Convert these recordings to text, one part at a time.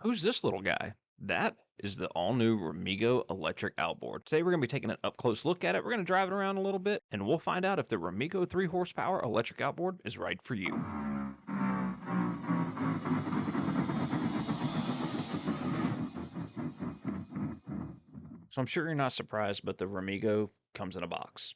Who's this little guy? That is the all-new Remigo electric outboard. Today we're going to be taking an up-close look at it. We're going to drive it around a little bit, and we'll find out if the Remigo 3 horsepower electric outboard is right for you. So I'm sure you're not surprised, but the Remigo comes in a box.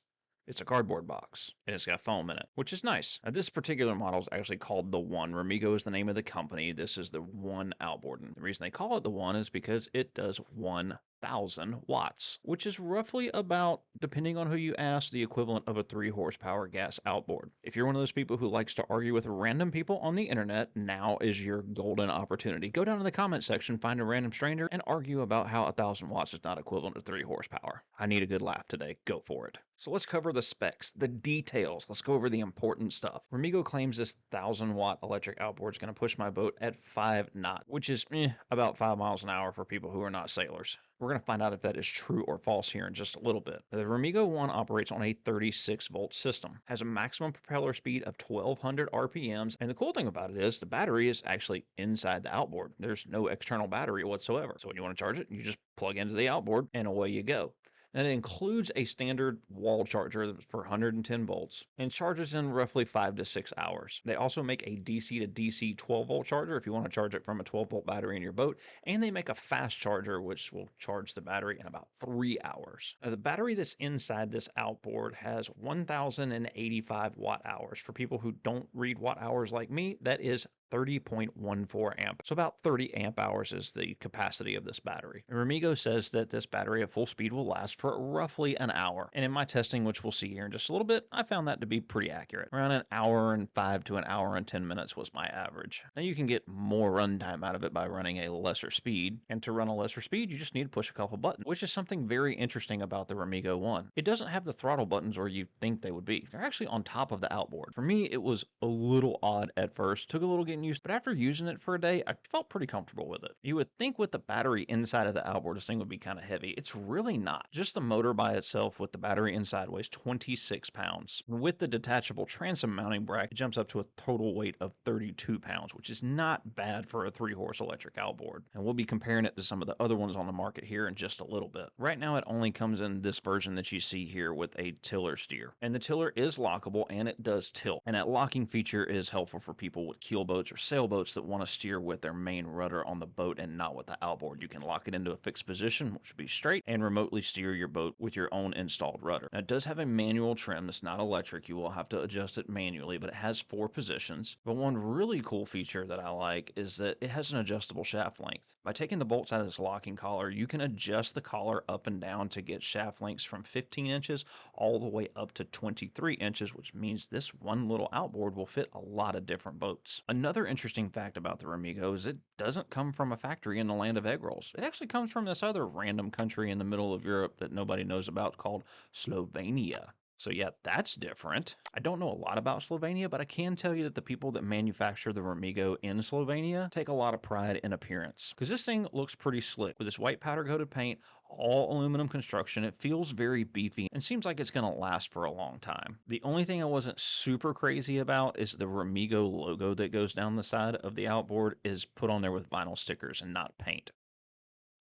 It's a cardboard box, and it's got foam in it, which is nice. Now, this particular model is actually called the One. Remigo is the name of the company. This is the One outboard. And the reason they call it the One is because it does 1,000 watts, which is roughly about, depending on who you ask, the equivalent of a 3 horsepower gas outboard. If you're one of those people who likes to argue with random people on the internet, now is your golden opportunity. Go down in the comment section, find a random stranger, and argue about how 1,000 watts is not equivalent to 3 horsepower. I need a good laugh today. Go for it. So let's cover the specs, the details. Let's go over the important stuff. Remigo claims this 1,000-watt electric outboard is going to push my boat at 5 knots, which is about 5 miles an hour for people who are not sailors. We're going to find out if that is true or false here in just a little bit. The Remigo 1 operates on a 36-volt system, has a maximum propeller speed of 1,200 RPMs, and the cool thing about it is the battery is actually inside the outboard. There's no external battery whatsoever. So when you want to charge it, you just plug into the outboard and away you go. And it includes a standard wall charger for 110 volts and charges in roughly 5 to 6 hours. They also make a DC to DC 12-volt charger if you want to charge it from a 12-volt battery in your boat, and they make a fast charger which will charge the battery in about 3 hours. Now, the battery that's inside this outboard has 1,085 watt hours. For people who don't read watt hours like me, that is 30.14 amp. So about 30 amp hours is the capacity of this battery. And Remigo says that this battery at full speed will last for roughly an hour. And in my testing, which we'll see here in just a little bit, I found that to be pretty accurate. Around an hour and 5 to an hour and 10 minutes was my average. Now you can get more runtime out of it by running a lesser speed. And to run a lesser speed, you just need to push a couple buttons, which is something very interesting about the Remigo 1. It doesn't have the throttle buttons where you think they would be. They're actually on top of the outboard. For me, it was a little odd at first. Took a little getting used, but after using it for a day, I felt pretty comfortable with it. You would think with the battery inside of the outboard, this thing would be kind of heavy. It's really not. Just the motor by itself with the battery inside weighs 26 pounds. With the detachable transom mounting bracket, it jumps up to a total weight of 32 pounds, which is not bad for a 3-horse electric outboard. And we'll be comparing it to some of the other ones on the market here in just a little bit. Right now, it only comes in this version that you see here with a tiller steer. And the tiller is lockable and it does tilt. And that locking feature is helpful for people with keel boats or sailboats that want to steer with their main rudder on the boat and not with the outboard. You can lock it into a fixed position, which would be straight, and remotely steer your boat with your own installed rudder. Now, it does have a manual trim. It's not electric. You will have to adjust it manually, but it has 4 positions. But one really cool feature that I like is that it has an adjustable shaft length. By taking the bolts out of this locking collar, you can adjust the collar up and down to get shaft lengths from 15 inches all the way up to 23 inches, which means this one little outboard will fit a lot of different boats. Another interesting fact about the Remigo is it doesn't come from a factory in the land of egg rolls. It actually comes from this other random country in the middle of Europe that nobody knows about called Slovenia. So yeah, that's different. I don't know a lot about Slovenia, but I can tell you that the people that manufacture the Remigo in Slovenia take a lot of pride in appearance. Because this thing looks pretty slick. With this white powder coated paint, all aluminum construction, it feels very beefy and seems like it's going to last for a long time. The only thing I wasn't super crazy about is the Remigo logo that goes down the side of the outboard is put on there with vinyl stickers and not paint,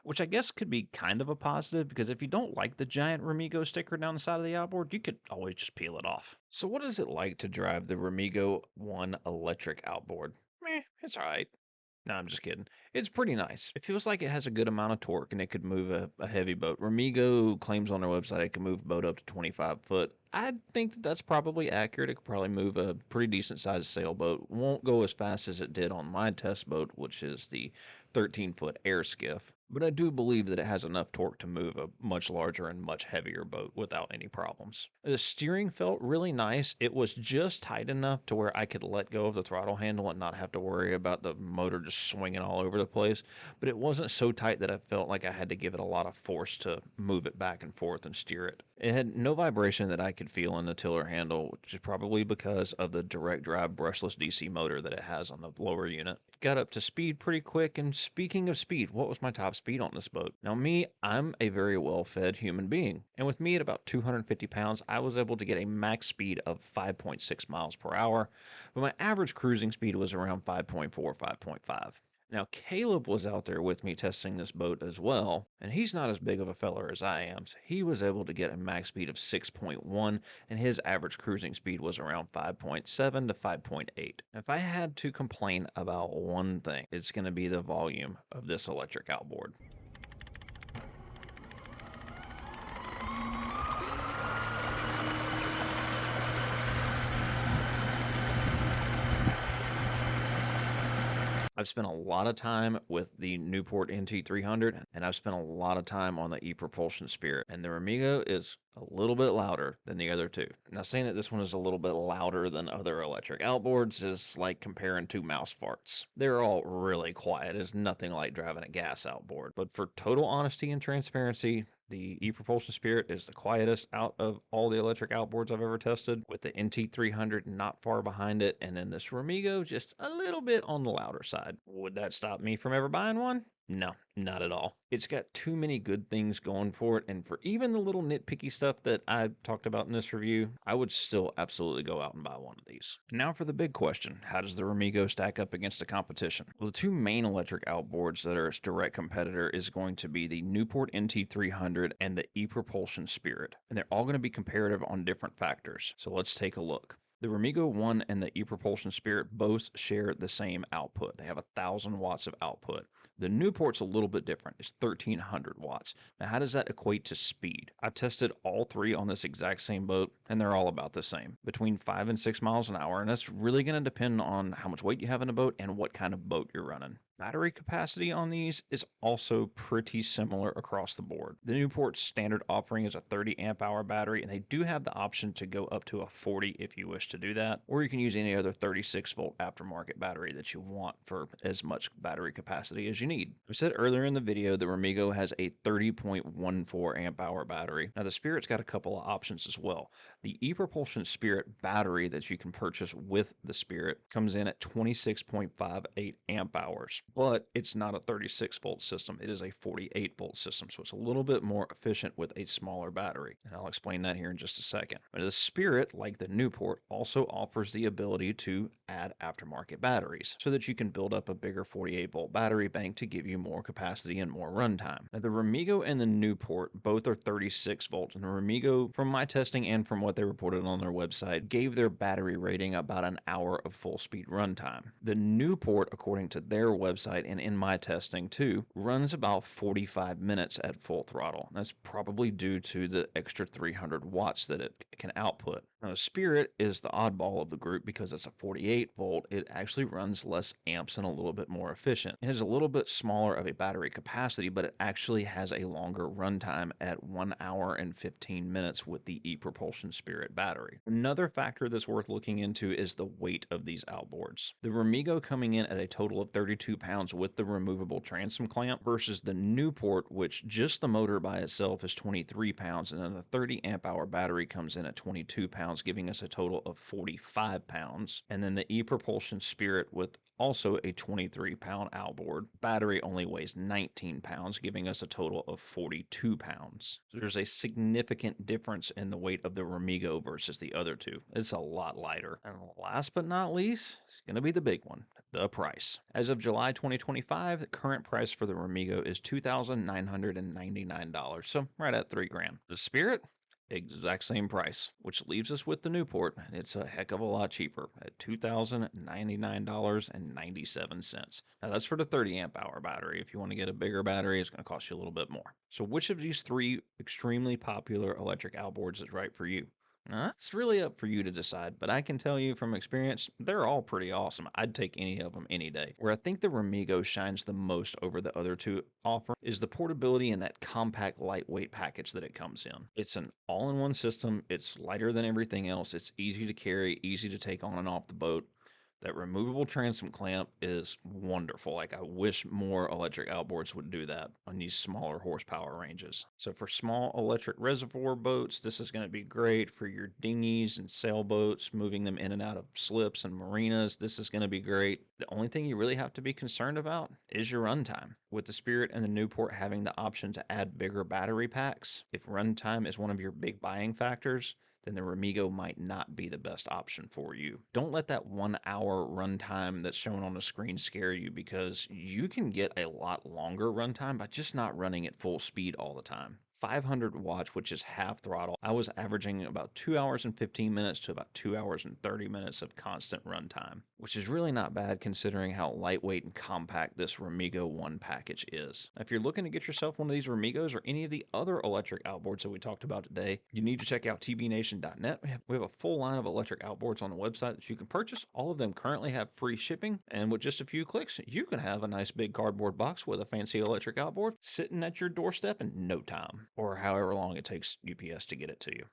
which I guess could be kind of a positive because if you don't like the giant Remigo sticker down the side of the outboard, you could always just peel it off. So what is it like to drive the Remigo 1 electric outboard? It's alright. No, I'm just kidding. It's pretty nice. It feels like it has a good amount of torque and it could move a heavy boat. Remigo claims on their website it can move a boat up to 25 foot. I think that that's probably accurate. It could probably move a pretty decent sized sailboat. Won't go as fast as it did on my test boat, which is the 13-foot air skiff. But I do believe that it has enough torque to move a much larger and much heavier boat without any problems. The steering felt really nice. It was just tight enough to where I could let go of the throttle handle and not have to worry about the motor just swinging all over the place. But it wasn't so tight that I felt like I had to give it a lot of force to move it back and forth and steer it. It had no vibration that I could feel in the tiller handle, which is probably because of the direct drive brushless DC motor that it has on the lower unit. It got up to speed pretty quick, and speaking of speed, what was my top speed on this boat? Now me, I'm a very well-fed human being, and with me at about 250 pounds, I was able to get a max speed of 5.6 miles per hour, but my average cruising speed was around 5.4, 5.5. Now, Caleb was out there with me testing this boat as well, and he's not as big of a feller as I am, so he was able to get a max speed of 6.1, and his average cruising speed was around 5.7 to 5.8. If I had to complain about one thing, it's going to be the volume of this electric outboard. I've spent a lot of time with the Newport NT300, and I've spent a lot of time on the e-propulsion Spirit, and the Remigo is a little bit louder than the other two. Now, saying that this one is a little bit louder than other electric outboards is like comparing two mouse farts. They're all really quiet. It's nothing like driving a gas outboard. But for total honesty and transparency, the e-propulsion Spirit is the quietest out of all the electric outboards I've ever tested, with the NT300 not far behind it, and then this Remigo just a little bit on the louder side. Would that stop me from ever buying one? No, not at all. It's got too many good things going for it, and for even the little nitpicky stuff that I talked about in this review, I would still absolutely go out and buy one of these. And now for the big question, how does the Remigo stack up against the competition? Well, the two main electric outboards that are its direct competitor is going to be the Newport NT300 and the e-propulsion Spirit, and they're all going to be comparative on different factors. So let's take a look. The Remigo 1 and the e-propulsion Spirit both share the same output. They have 1,000 watts of output. The Newport's a little bit different. It's 1,300 watts. Now, how does that equate to speed? I've tested all three on this exact same boat, and they're all about the same, between 5 and 6 miles an hour, and that's really going to depend on how much weight you have in the boat and what kind of boat you're running. Battery capacity on these is also pretty similar across the board. The Newport's standard offering is a 30 amp hour battery, and they do have the option to go up to a 40 if you wish to do that, or you can use any other 36 volt aftermarket battery that you want for as much battery capacity as you need. I said earlier in the video the Remigo has a 30.14 amp hour battery. Now the Spirit's got a couple of options as well. The e-propulsion Spirit battery that you can purchase with the Spirit comes in at 26.58 amp hours, but it's not a 36 volt system. It is a 48 volt system, so it's a little bit more efficient with a smaller battery, and I'll explain that here in just a second. But the Spirit, like the Newport, also offers the ability to add aftermarket batteries so that you can build up a bigger 48 volt battery bank to give you more capacity and more runtime. Now the Remigo and the Newport both are 36 volts, and the Remigo, from my testing and from what they reported on their website, gave their battery rating about an hour of full speed runtime. The Newport, according to their website and in my testing too, runs about 45 minutes at full throttle. That's probably due to the extra 300 watts that it can output. Now, the Spirit is the oddball of the group because it's a 48 volt. It actually runs less amps and a little bit more efficient. It has a little bit smaller of a battery capacity, but it actually has a longer runtime at 1 hour and 15 minutes with the e-propulsion Spirit battery. Another factor that's worth looking into is the weight of these outboards. The Remigo coming in at a total of 32 pounds with the removable transom clamp versus the Newport, which just the motor by itself is 23 pounds, and then the 30 amp hour battery comes in at 22 pounds, giving us a total of 45 pounds. And then the e-propulsion Spirit with also a 23-pound outboard battery only weighs 19 pounds, giving us a total of 42 pounds. So there's a significant difference in the weight of the Remigo versus the other two. It's a lot lighter. And last but not least, it's going to be the big one, the price. As of July 2025, the current price for the Remigo is $2,999, so right at $3,000. The Spirit, exact same price, which leaves us with the Newport. It's a heck of a lot cheaper at $2,099.97. Now that's for the 30 amp hour battery. If you want to get a bigger battery, it's going to cost you a little bit more. So which of these three extremely popular electric outboards is right for you? Now, that's really up for you to decide, but I can tell you from experience, they're all pretty awesome. I'd take any of them any day. Where I think the Remigo shines the most over the other two offer is the portability and that compact lightweight package that it comes in. It's an all-in-one system. It's lighter than everything else. It's easy to carry, easy to take on and off the boat. That removable transom clamp is wonderful. Like, I wish more electric outboards would do that on these smaller horsepower ranges. So for small electric reservoir boats, this is going to be great. For your dinghies and sailboats, moving them in and out of slips and marinas, this is going to be great. The only thing you really have to be concerned about is your runtime. With the Spirit and the Newport having the option to add bigger battery packs, if runtime is one of your big buying factors, then the Remigo might not be the best option for you. Don't let that 1 hour runtime that's shown on the screen scare you, because you can get a lot longer runtime by just not running at full speed all the time. 500 watts, which is half throttle, I was averaging about 2 hours and 15 minutes to about 2 hours and 30 minutes of constant runtime, which is really not bad considering how lightweight and compact this Remigo 1 package is. Now, if you're looking to get yourself one of these Remigos or any of the other electric outboards that we talked about today, you need to check out tbnation.net. We have a full line of electric outboards on the website that you can purchase. All of them currently have free shipping, and with just a few clicks, you can have a nice big cardboard box with a fancy electric outboard sitting at your doorstep in no time, or however long it takes UPS to get it to you.